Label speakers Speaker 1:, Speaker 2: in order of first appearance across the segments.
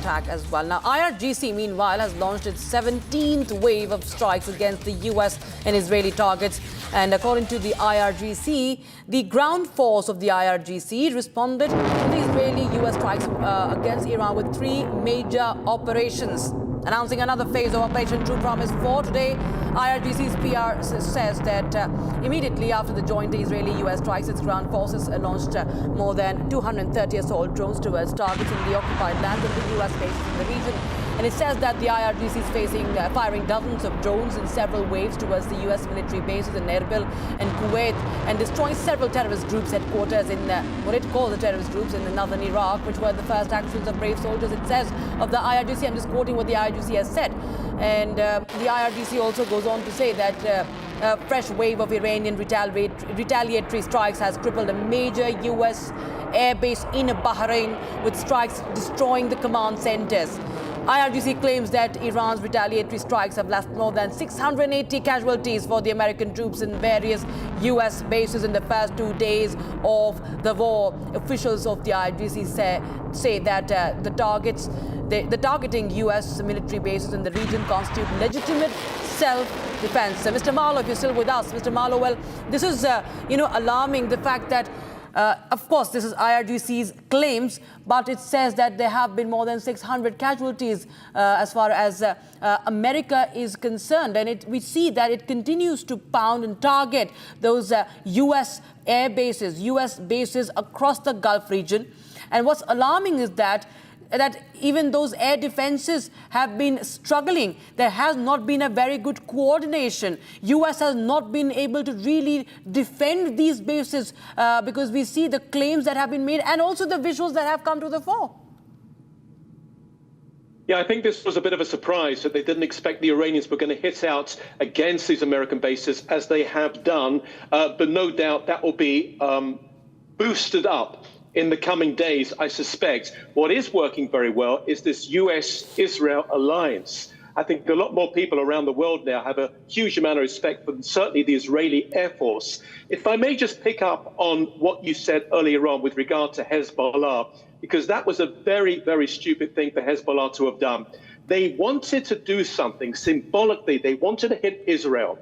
Speaker 1: attack as well. Now, IRGC, meanwhile, has launched its 17th wave of strikes against the U.S. and Israeli targets. And according to the IRGC, the ground force of the IRGC responded to the Israeli-U.S. strikes against Iran with 3 major operations. Announcing another phase of Operation True Promise 4 today, IRGC's PR says that immediately after the joint Israeli-US strikes, its ground forces launched more than 230 assault drones towards targets in the occupied land of the US bases in the region. And it says that the IRGC is firing dozens of drones in several waves towards the US military bases in Erbil and Kuwait, and destroying several terrorist groups' headquarters in what it calls the terrorist groups in northern Iraq, which were the first actions of brave soldiers, it says, of the IRGC. I'm just quoting what the IRGC has said. And the IRGC also goes on to say that a fresh wave of Iranian retaliatory strikes has crippled a major US airbase in Bahrain, with strikes destroying the command centers. IRGC claims that Iran's retaliatory strikes have left more than 680 casualties for the American troops in various U.S. bases in the first 2 days of the war. Officials of the IRGC say that the targeting U.S. military bases in the region constitute legitimate self-defense. Mr. Marlow, if you're still with us, Mr. Marlow, well, this is, alarming, the fact that of course, this is IRGC's claims, but it says that there have been more than 600 casualties as far as America is concerned. And we see that it continues to pound and target those U.S. air bases, U.S. bases across the Gulf region. And what's alarming is that even those air defenses have been struggling. There has not been a very good coordination. U.S. has not been able to really defend these bases because we see the claims that have been made and also the visuals that have come to the fore.
Speaker 2: Yeah, I think this was a bit of a surprise that they didn't expect the Iranians were going to hit out against these American bases as they have done. But no doubt that will be boosted up in the coming days, I suspect. What is working very well is this US-Israel alliance. I think a lot more people around the world now have a huge amount of respect for certainly the Israeli Air Force. If I may just pick up on what you said earlier on with regard to Hezbollah, because that was a very, very stupid thing for Hezbollah to have done. They wanted to do something symbolically. They wanted to hit Israel.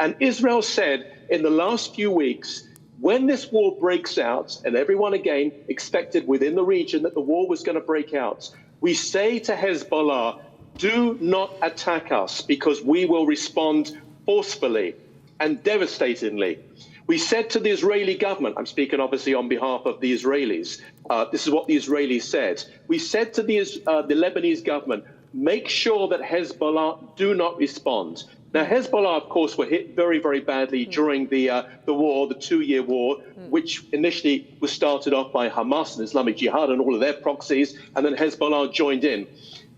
Speaker 2: And Israel said in the last few weeks, when this war breaks out, and everyone again expected within the region that the war was going to break out, we say to Hezbollah, do not attack us because we will respond forcefully and devastatingly. We said to the Israeli government, I'm speaking obviously on behalf of the Israelis, this is what the Israelis said. We said to the Lebanese government, make sure that Hezbollah do not respond. Now, Hezbollah, of course, were hit very, very badly during the war, the 2-year war, which initially was started off by Hamas and Islamic Jihad and all of their proxies, and then Hezbollah joined in.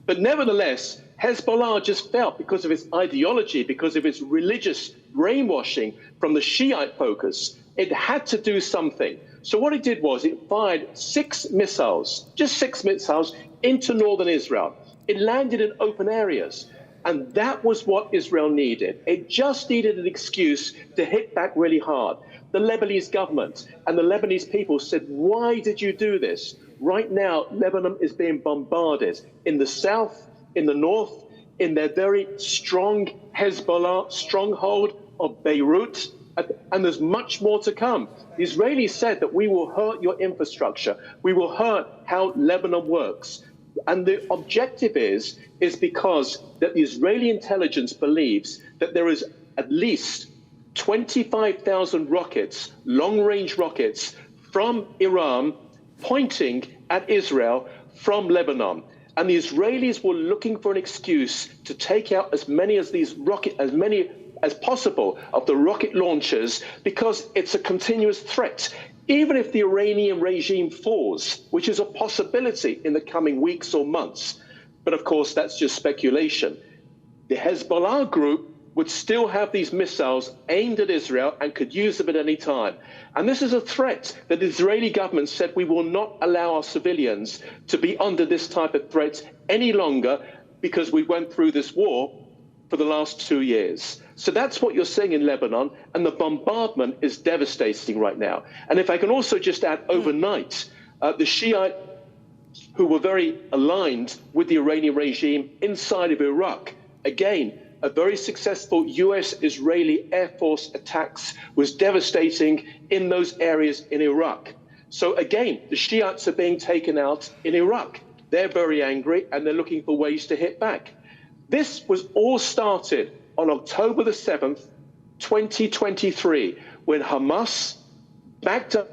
Speaker 2: But nevertheless, Hezbollah just felt, because of its ideology, because of its religious brainwashing from the Shiite focus, it had to do something. So what it did was it fired 6 missiles, just 6 missiles, into northern Israel. It landed in open areas. And that was what Israel needed. It just needed an excuse to hit back really hard. The Lebanese government and the Lebanese people said, why did you do this? Right now, Lebanon is being bombarded in the south, in the north, in their very strong Hezbollah stronghold of Beirut. And there's much more to come. The Israelis said that we will hurt your infrastructure. We will hurt how Lebanon works. And the objective is because that the Israeli intelligence believes that there is at least 25,000 rockets, long-range rockets from Iran pointing at Israel from Lebanon. And the Israelis were looking for an excuse to take out as many as possible of the rocket launchers, because it's a continuous threat. Even if the Iranian regime falls, which is a possibility in the coming weeks or months, but of course that's just speculation, the Hezbollah group would still have these missiles aimed at Israel and could use them at any time. And this is a threat that the Israeli government said, we will not allow our civilians to be under this type of threat any longer because we went through this war for the last 2 years. So that's what you're seeing in Lebanon, and the bombardment is devastating right now. And if I can also just add, overnight, the Shiite who were very aligned with the Iranian regime inside of Iraq. Again, a very successful US-Israeli Air Force attacks was devastating in those areas in Iraq. So again, the Shiites are being taken out in Iraq. They're very angry and they're looking for ways to hit back. This was all started on October the 7th, 2023, when Hamas backed up,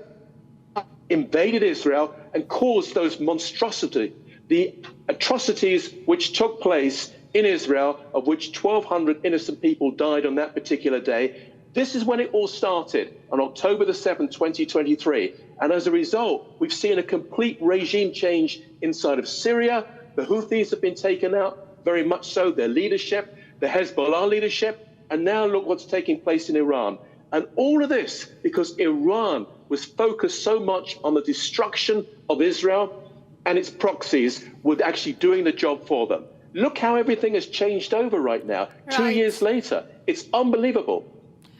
Speaker 2: invaded Israel and caused those monstrosities, the atrocities which took place in Israel, of which 1,200 innocent people died on that particular day. This is when it all started, on October the 7th, 2023. And as a result, we've seen a complete regime change inside of Syria. The Houthis have been taken out, very much so, their leadership, the Hezbollah leadership, and now look what's taking place in Iran. And all of this because Iran was focused so much on the destruction of Israel, and its proxies were actually doing the job for them. Look how everything has changed over right now, 2 years later. It's unbelievable.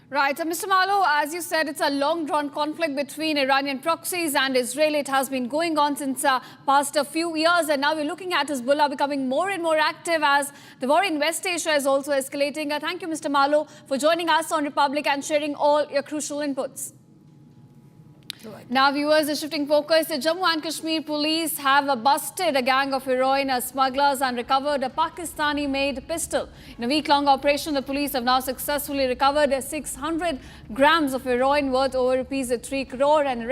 Speaker 3: Right. So, Mr. Malo, as you said, it's a long-drawn conflict between Iranian proxies and Israel. It has been going on since past a few years, and now we're looking at Hezbollah becoming more and more active as the war in West Asia is also escalating. Thank you, Mr. Malo, for joining us on Republic and sharing all your crucial inputs. Now, viewers, shifting focus, the Jammu and Kashmir police have busted a gang of heroin smugglers and recovered a Pakistani-made pistol. In a week-long operation, the police have now successfully recovered 600 grams of heroin worth over ₹3 crore and